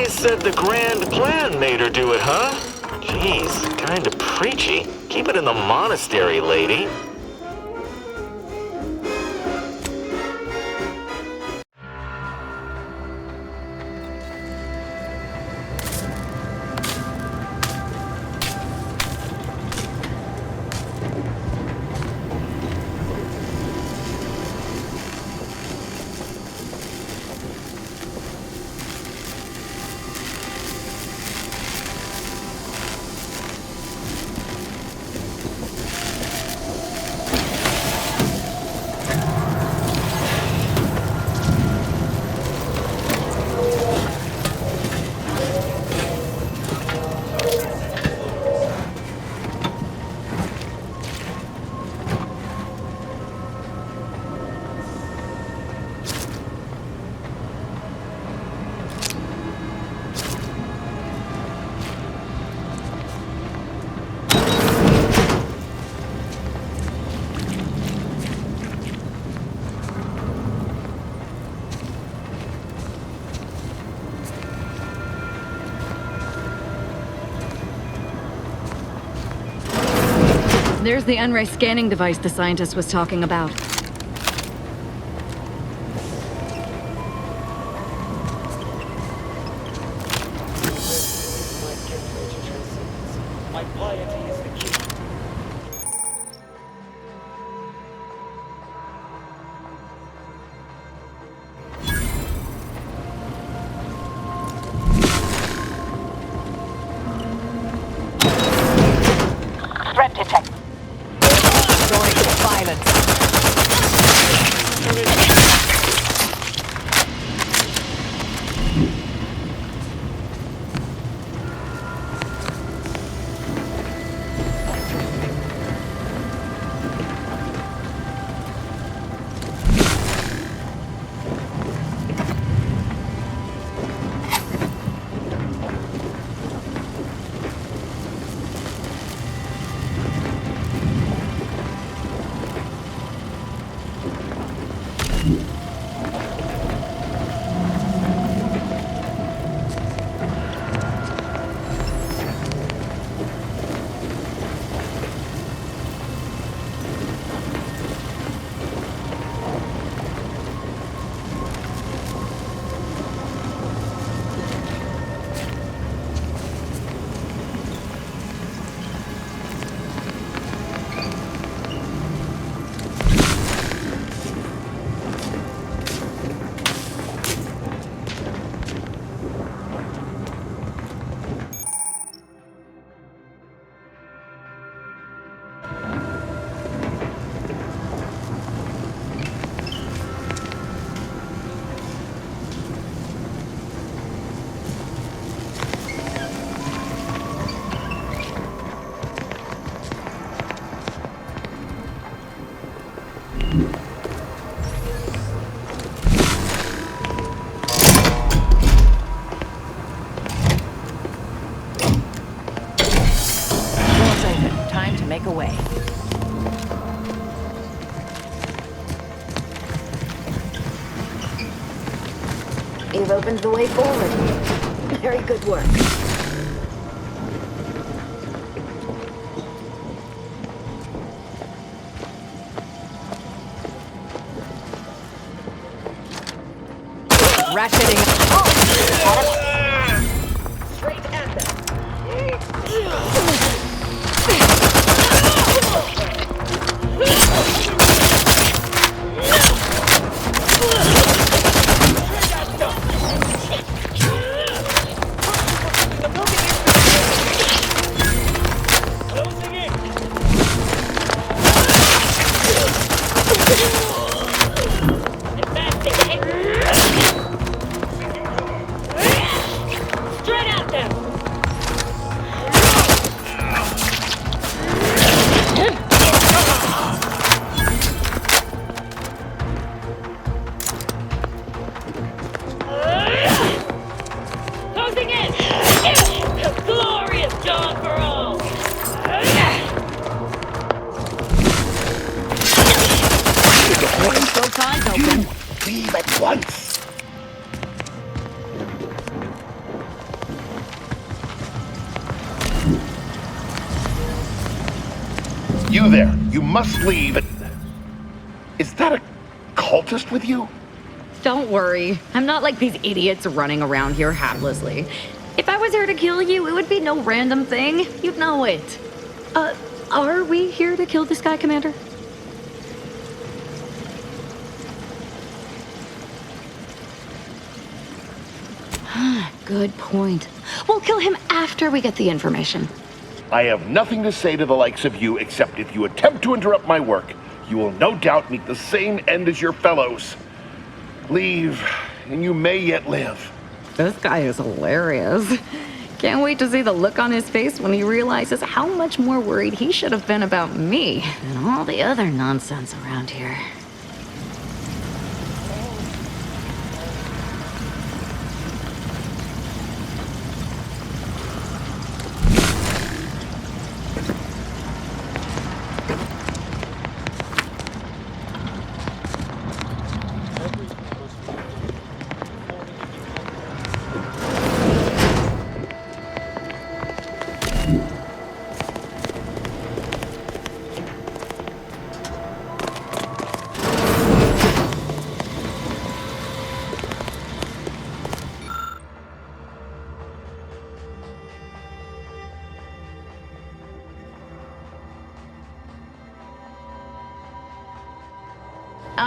always said the grand plan made her do it, huh? Jeez, kinda preachy. Keep it in the monastery, lady. There's the N-ray scanning device the scientist was talking about. My piety is the key. Threat detected. Going to violence. Time to make a way. You've opened the way forward. Very good work. Ratcheting. Straight at them. Both eyes open. Leave at once. You there. You must leave. Is that a cultist with you? Don't worry. I'm not like these idiots running around here haplessly. If I was here to kill you, it would be no random thing. You'd know it. Are we here to kill this guy, Commander? Good point. We'll kill him after we get the information. I have nothing to say to the likes of you, except if you attempt to interrupt my work, you will no doubt meet the same end as your fellows. Leave, and you may yet live. This guy is hilarious. Can't wait to see the look on his face when he realizes how much more worried he should have been about me than all the other nonsense around here.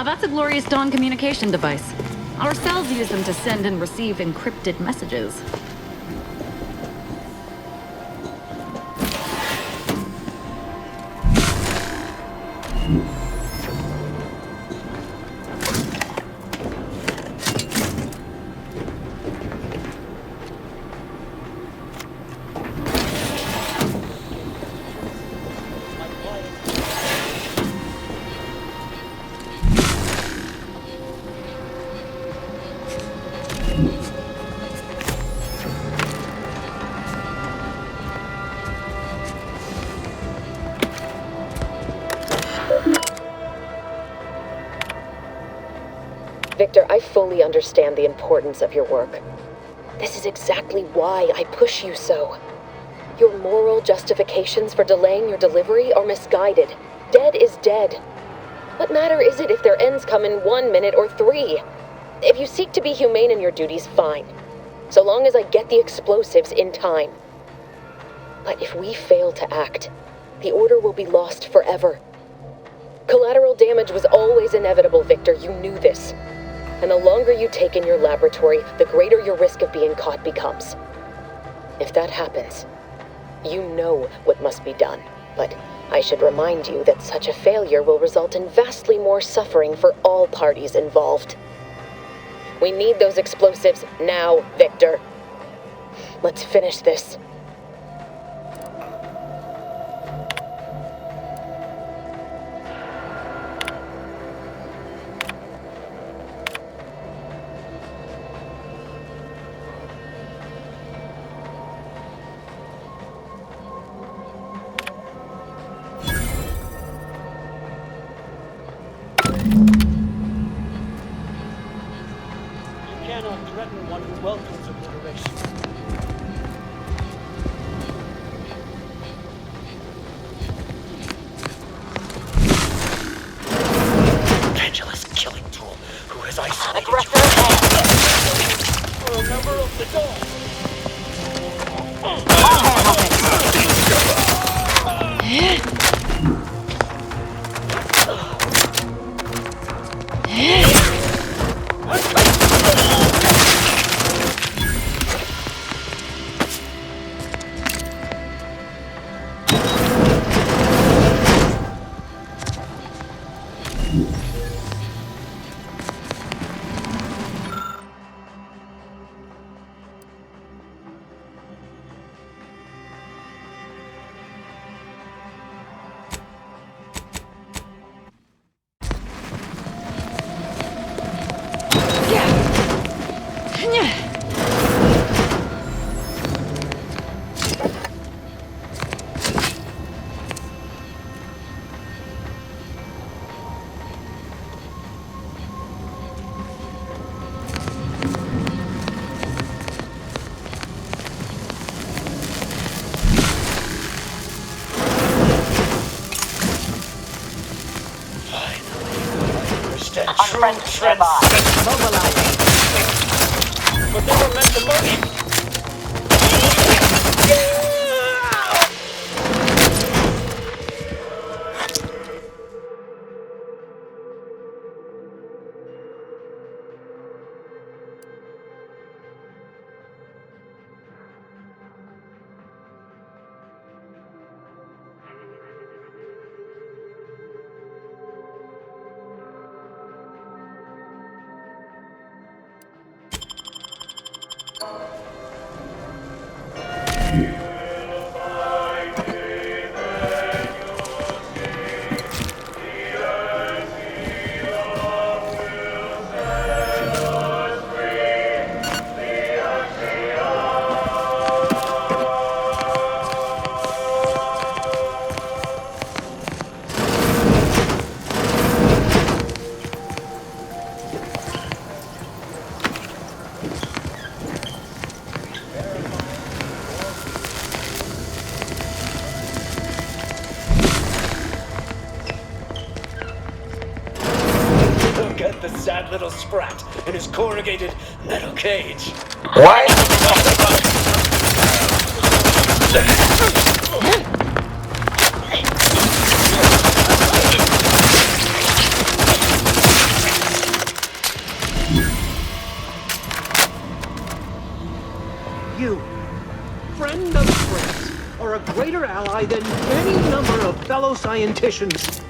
That's a Glorious Dawn communication device. Our cells use them to send and receive encrypted messages. Victor, I fully understand the importance of your work. This is exactly why I push you so. Your moral justifications for delaying your delivery are misguided. Dead is dead. What matter is it if their ends come in 1 minute or 3? If you seek to be humane in your duties, fine. So long as I get the explosives in time. But if we fail to act, the order will be lost forever. Collateral damage was always inevitable, Victor. You knew this. And the longer you take in your laboratory, the greater your risk of being caught becomes. If that happens, you know what must be done. But I should remind you that such a failure will result in vastly more suffering for all parties involved. We need those explosives now, Victor. Let's finish this. Transcendent. Mobilizing. But they were meant to merge. Look at the sad little sprat in his corrugated metal cage. What? You, friend of friends, are a greater ally than any number of fellow scienticians.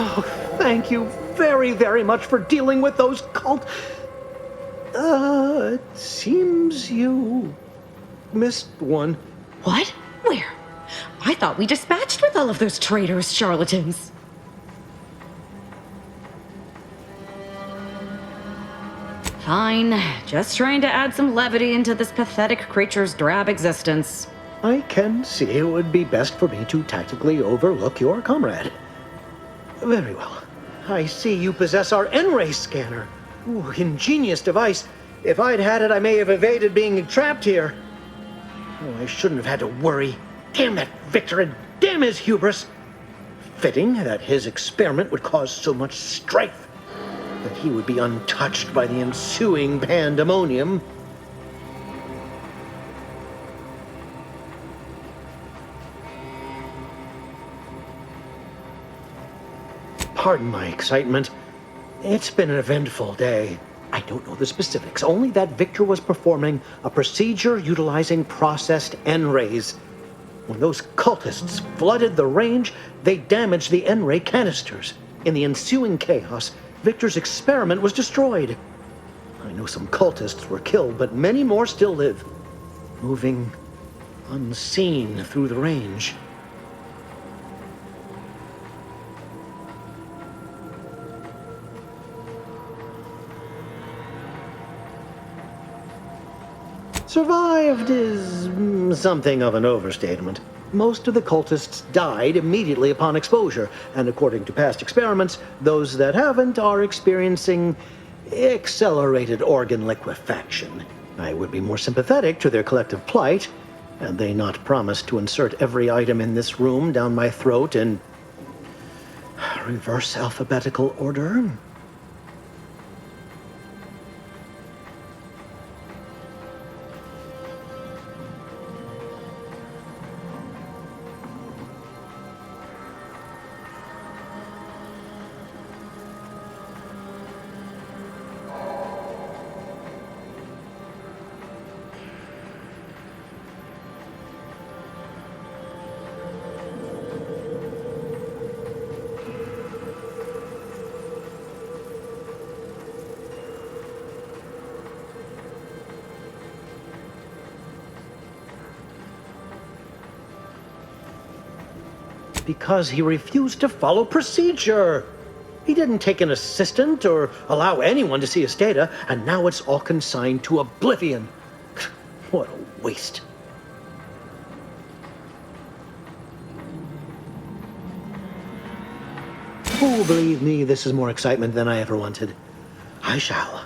Oh, thank you very, very much for dealing with those cult... it seems you missed one. What? Where? I thought we dispatched with all of those traitorous charlatans. Fine. Just trying to add some levity into this pathetic creature's drab existence. I can see it would be best for me to tactically overlook your comrade. Very well. I see you possess our N-ray scanner. Ooh, ingenious device. If I'd had it, I may have evaded being trapped here. Oh, I shouldn't have had to worry. Damn that Victor, and damn his hubris. Fitting that his experiment would cause so much strife, that he would be untouched by the ensuing pandemonium. Pardon my excitement. It's been an eventful day. I don't know the specifics, only that Victor was performing a procedure utilizing processed N-rays. When those cultists flooded the range, they damaged the N-ray canisters. In the ensuing chaos, Victor's experiment was destroyed. I know some cultists were killed, but many more still live, moving unseen through the range. Survived is something of an overstatement. Most of the cultists died immediately upon exposure, and according to past experiments, those that haven't are experiencing accelerated organ liquefaction. I would be more sympathetic to their collective plight, had they not promised to insert every item in this room down my throat in reverse alphabetical order. because he refused to follow procedure. He didn't take an assistant or allow anyone to see his data, and now it's all consigned to oblivion. What a waste. Oh, believe me, this is more excitement than I ever wanted. I shall.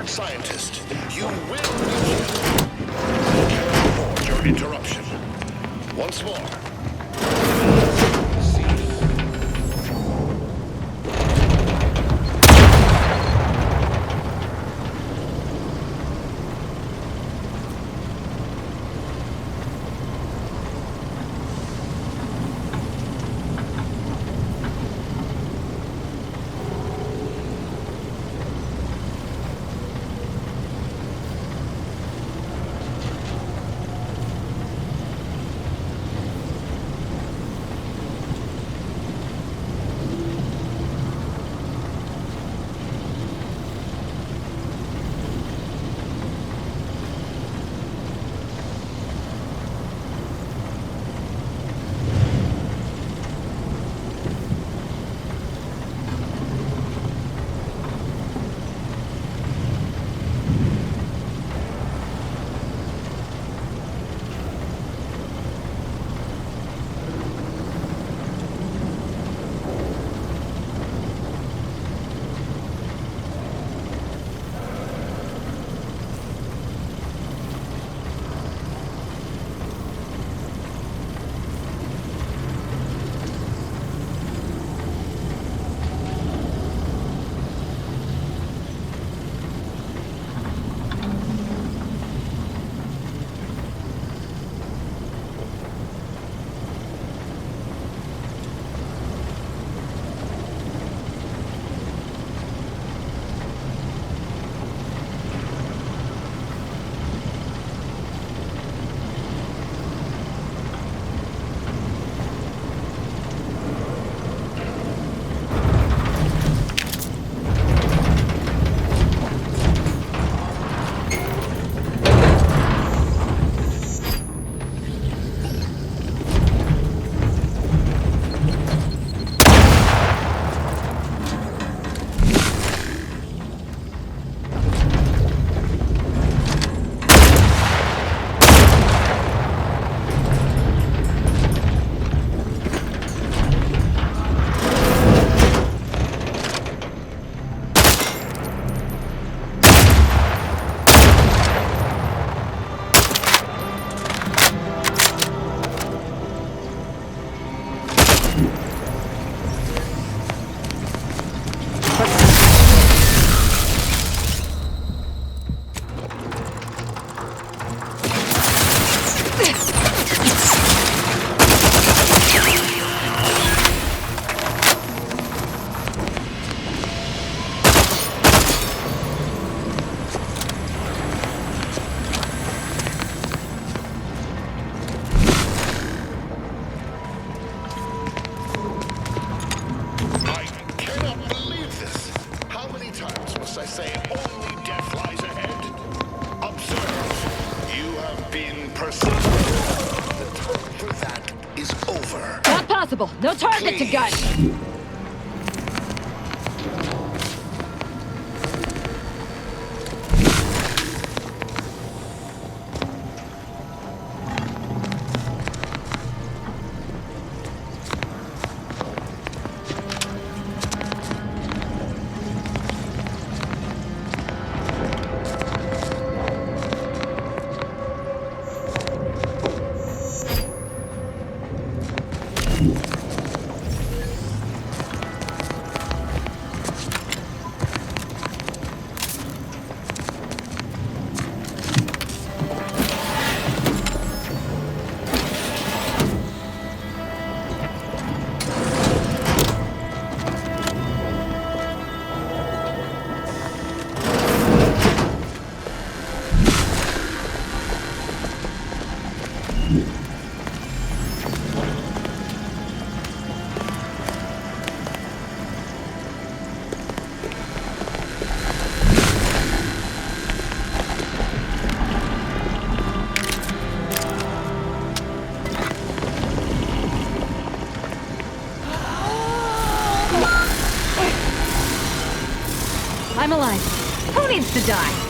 Scientist, you will be killed. Report your interruption. Once more. say only death lies ahead? Observe. You have been pursued. The time for that is over. Not possible. No target to gun. I'm alive. Who needs to die?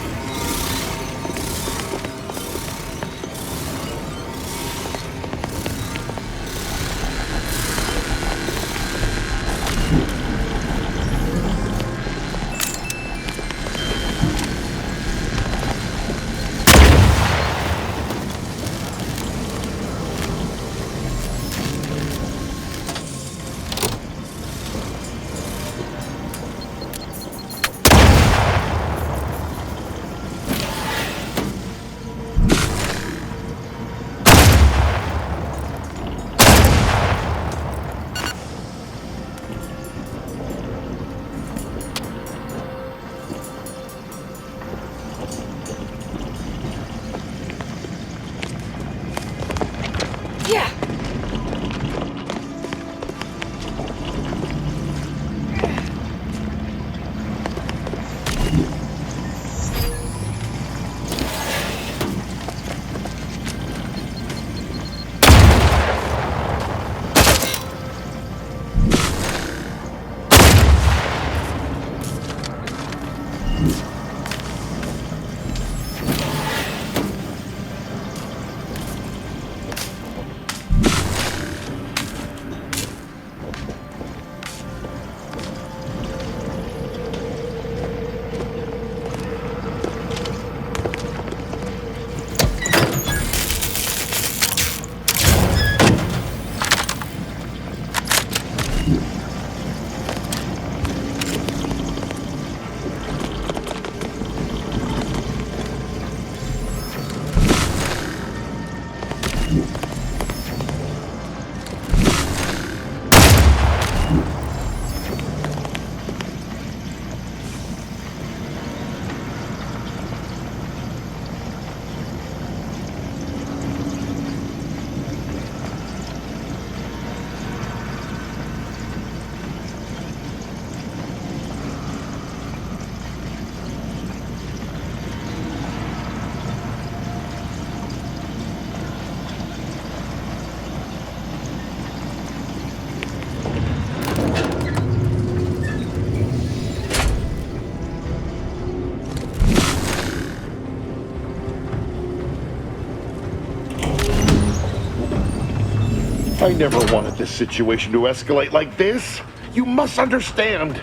I never wanted this situation to escalate like this. You must understand.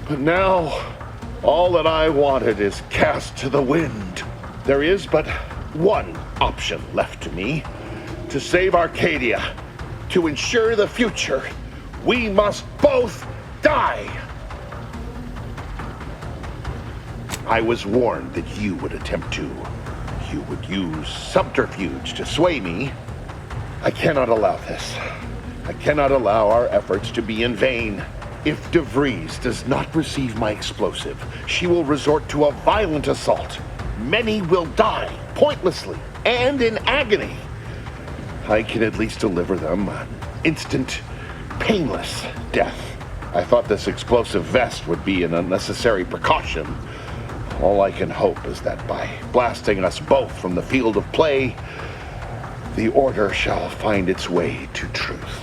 But now, all that I wanted is cast to the wind. There is but one option left to me. To save Arcadia, to ensure the future, we must both die. I was warned that you would attempt to. You would use subterfuge to sway me. I cannot allow this. I cannot allow our efforts to be in vain. If De Vries does not receive my explosive, she will resort to a violent assault. Many will die, pointlessly, and in agony. I can at least deliver them an instant, painless death. I thought this explosive vest would be an unnecessary precaution. All I can hope is that by blasting us both from the field of play, the Order shall find its way to truth.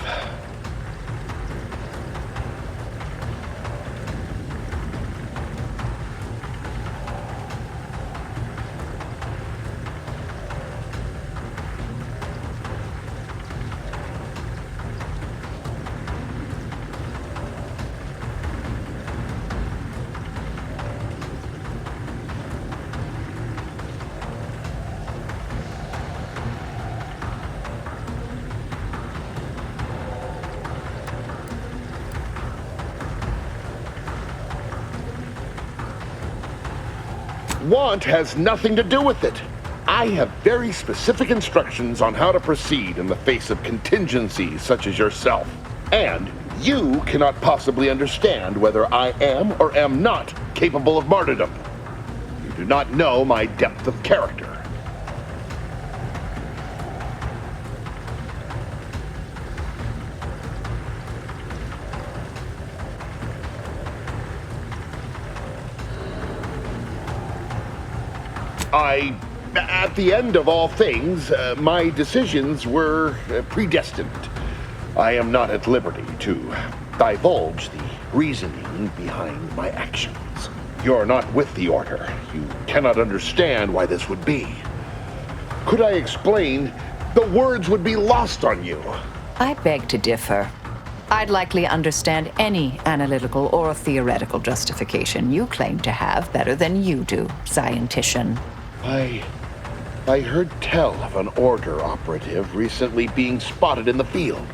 Want has nothing to do with it. I have very specific instructions on how to proceed in the face of contingencies such as yourself. And you cannot possibly understand whether I am or am not capable of martyrdom. You do not know my depth of character. At the end of all things, my decisions were predestined. I am not at liberty to divulge the reasoning behind my actions. You're not with the Order. You cannot understand why this would be. Could I explain, the words would be lost on you. I beg to differ. I'd likely understand any analytical or theoretical justification you claim to have better than you do, scientician. I heard tell of an Order operative recently being spotted in the field.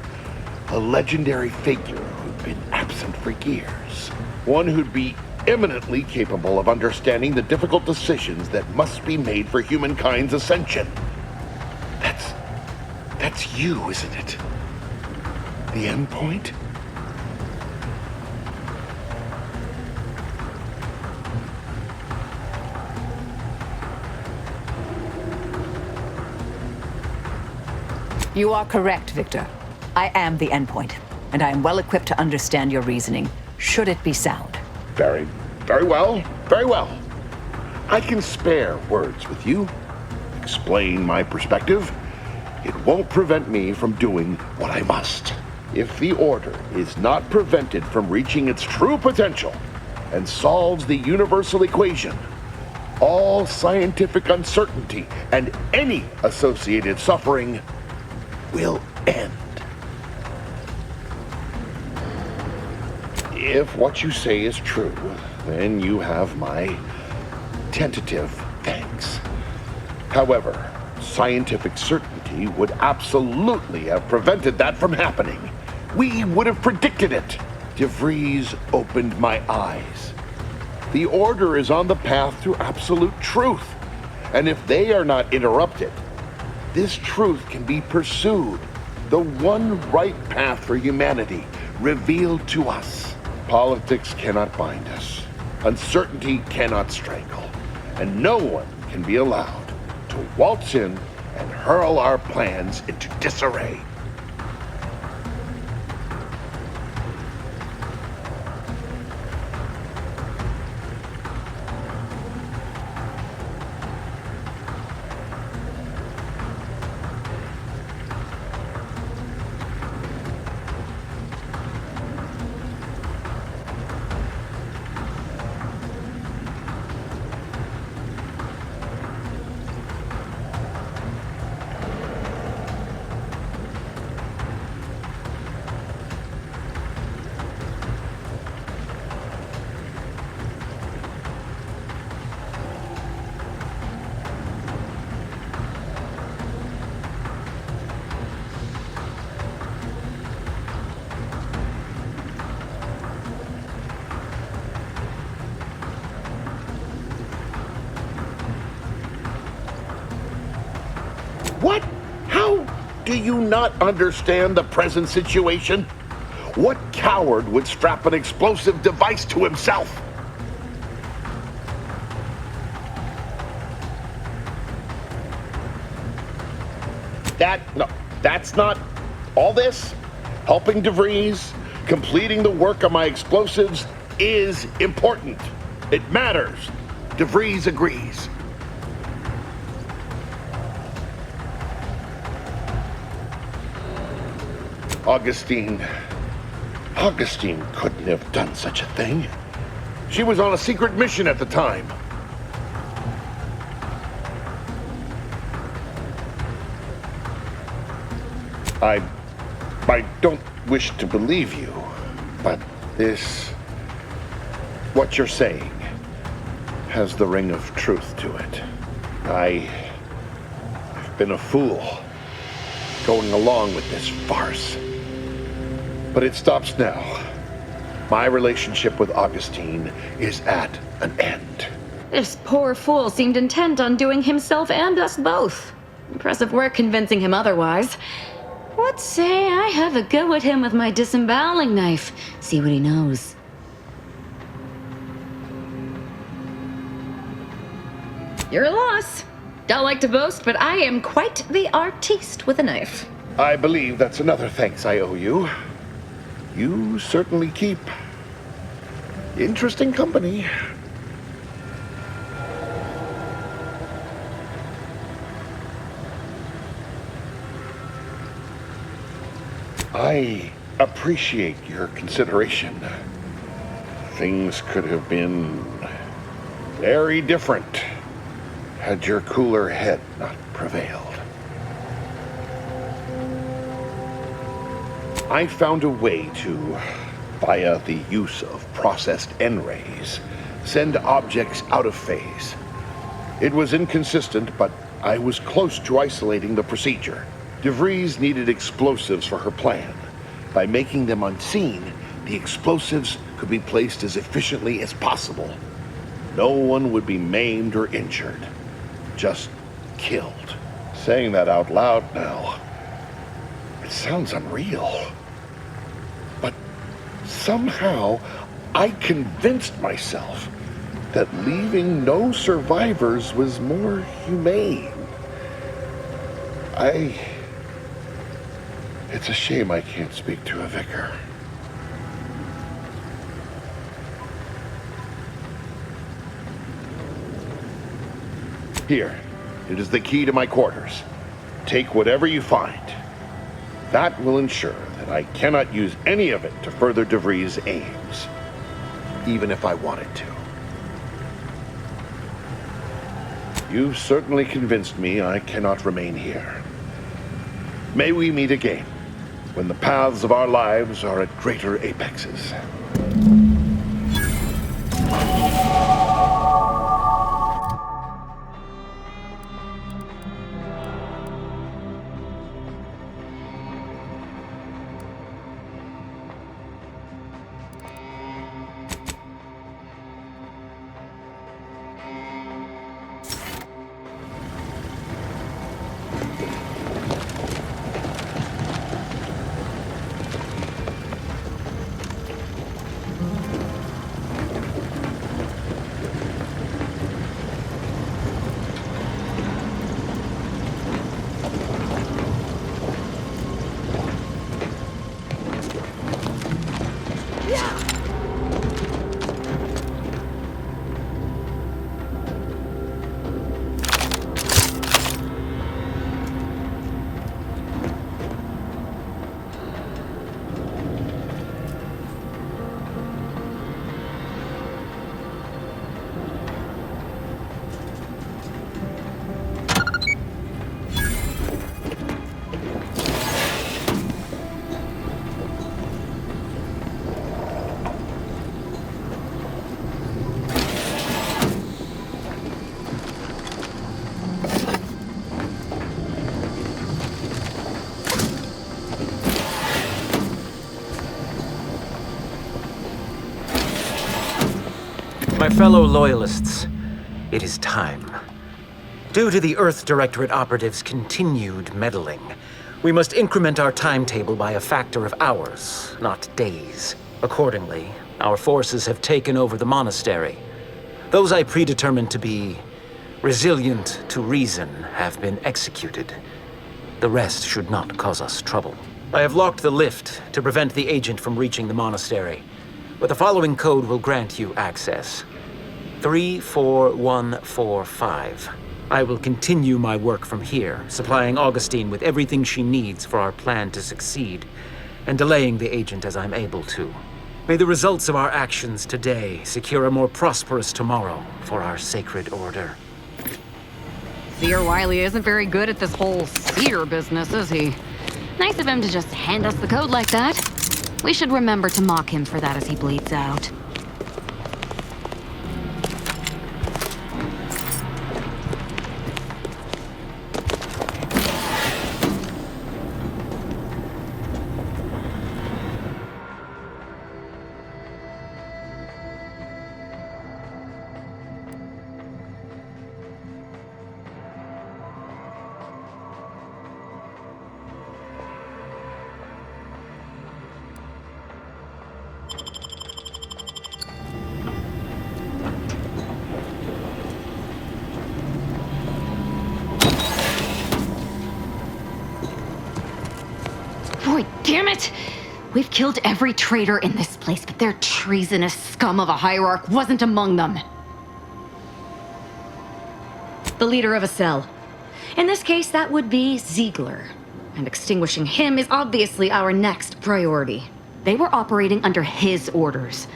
A legendary figure who'd been absent for years. One who'd be eminently capable of understanding the difficult decisions that must be made for humankind's ascension. That's you, isn't it? The endpoint? You are correct, Victor. I am the endpoint, and I am well equipped to understand your reasoning, should it be sound. Very well. Very well. I can spare words with you. Explain my perspective. It won't prevent me from doing what I must. If the Order is not prevented from reaching its true potential and solves the universal equation, all scientific uncertainty and any associated suffering will end. If what you say is true, then you have my tentative thanks. However, scientific certainty would absolutely have prevented that from happening. We would have predicted it. DeVries opened my eyes. The Order is on the path to absolute truth, and if they are not interrupted, this truth can be pursued, the one right path for humanity revealed to us. Politics cannot bind us. Uncertainty cannot strangle. And no one can be allowed to waltz in and hurl our plans into disarray. What? How do you not understand the present situation? What coward would strap an explosive device to himself? No, that's not all this. Helping DeVries, Completing the work on my explosives is important. It matters. DeVries agrees. Augustine couldn't have done such a thing. She was on a secret mission at the time. I don't wish to believe you, but what you're saying has the ring of truth to it. I've been a fool going along with this farce. But it stops now. My relationship with Augustine is at an end. This poor fool seemed intent on doing himself and us both. Impressive work convincing him otherwise. Let's say I have a go at him with my disemboweling knife. See what he knows. Your loss. Don't like to boast, but I am quite the artiste with a knife. I believe that's another thanks I owe you. You certainly keep interesting company. I appreciate your consideration. Things could have been very different had your cooler head not prevailed. I found a way to, via the use of processed N-rays, send objects out of phase. It was inconsistent, but I was close to isolating the procedure. DeVries needed explosives for her plan. By making them unseen, the explosives could be placed as efficiently as possible. No one would be maimed or injured, just killed. Saying that out loud now, it sounds unreal. But somehow, I convinced myself that leaving no survivors was more humane. It's a shame I can't speak to a vicar. Here, it is the key to my quarters. Take whatever you find. That will ensure that I cannot use any of it to further DeVries' aims, even if I wanted to. You've certainly convinced me I cannot remain here. May we meet again, when the paths of our lives are at greater apexes. My fellow Loyalists, it is time. Due to the Earth Directorate operatives' continued meddling, we must increment our timetable by a factor of hours, not days. Accordingly, our forces have taken over the monastery. Those I predetermined to be resilient to reason have been executed. The rest should not cause us trouble. I have locked the lift to prevent the agent from reaching the monastery, but the following code will grant you access. 34145. I will continue my work from here, supplying Augustine with everything she needs for our plan to succeed, and delaying the agent as I'm able to. May the results of our actions today secure a more prosperous tomorrow for our sacred order. Seer Wiley isn't very good at this whole seer business, is he? Nice of him to just hand us the code like that. We should remember to mock him for that as he bleeds out. Boy, damn it! We've killed every traitor in this place, but their treasonous scum of a hierarch wasn't among them. The leader of a cell. In this case, that would be Ziegler. And extinguishing him is obviously our next priority. They were operating under his orders.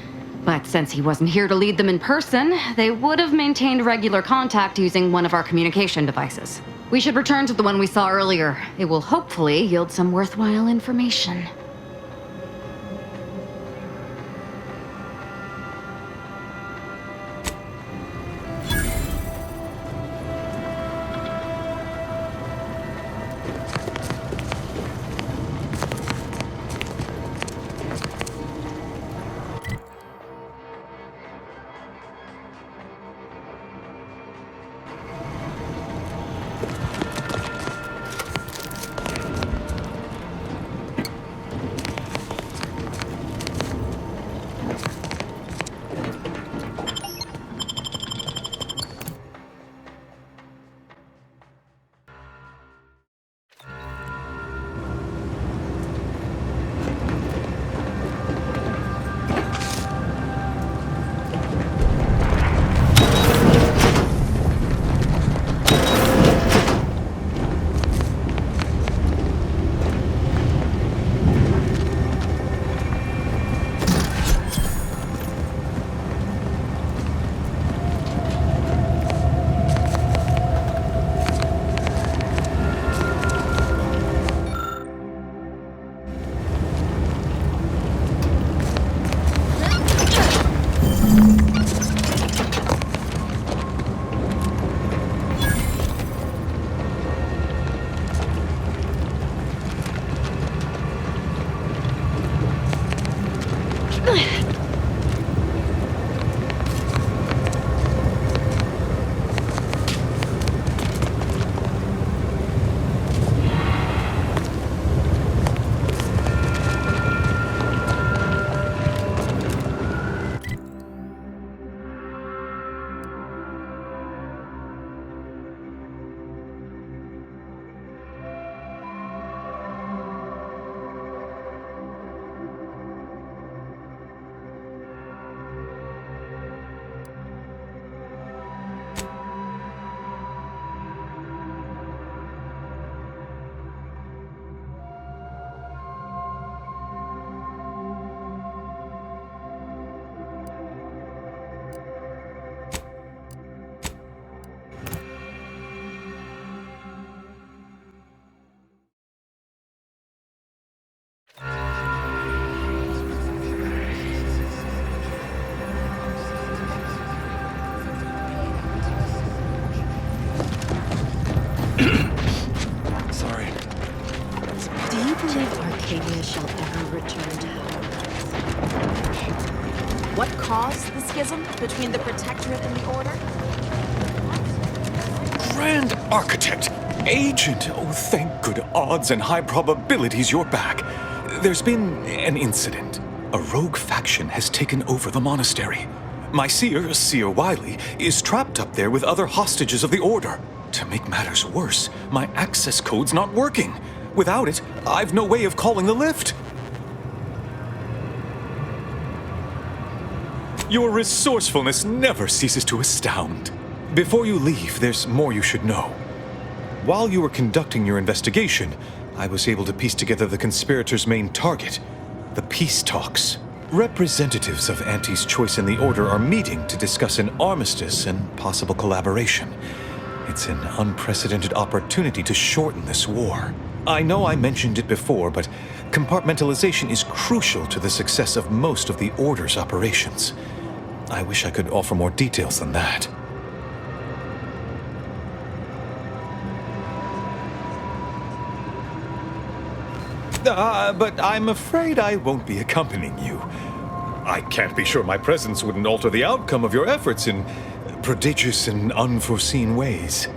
But since he wasn't here to lead them in person, they would have maintained regular contact using one of our communication devices. We should return to the one we saw earlier. It will hopefully yield some worthwhile information. Shall ever return to Hogwarts. What caused the schism between the Protectorate and the Order? Grand Architect! Agent! Oh, thank good odds and high probabilities you're back. There's been an incident. A rogue faction has taken over the monastery. My seer, Seer Wiley, is trapped up there with other hostages of the Order. To make matters worse, my access code's not working. Without it, I've no way of calling the lift. Your resourcefulness never ceases to astound. Before you leave, there's more you should know. While you were conducting your investigation, I was able to piece together the conspirators' main target, the peace talks. Representatives of Auntie's Choice and the Order are meeting to discuss an armistice and possible collaboration. It's an unprecedented opportunity to shorten this war. I know I mentioned it before, but compartmentalization is crucial to the success of most of the Order's operations. I wish I could offer more details than that. But I'm afraid I won't be accompanying you. I can't be sure my presence wouldn't alter the outcome of your efforts in prodigious and unforeseen ways.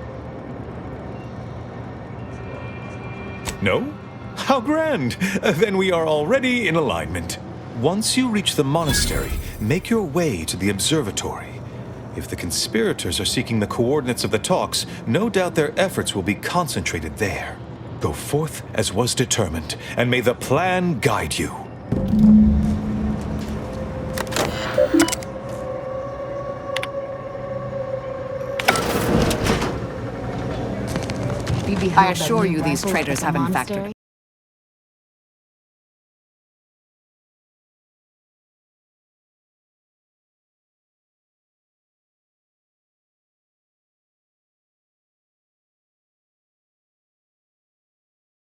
No? How grand! Then we are already in alignment. Once you reach the monastery, make your way to the observatory. If the conspirators are seeking the coordinates of the talks, no doubt their efforts will be concentrated there. Go forth as was determined, and may the plan guide you. I assure you these traitors haven't factored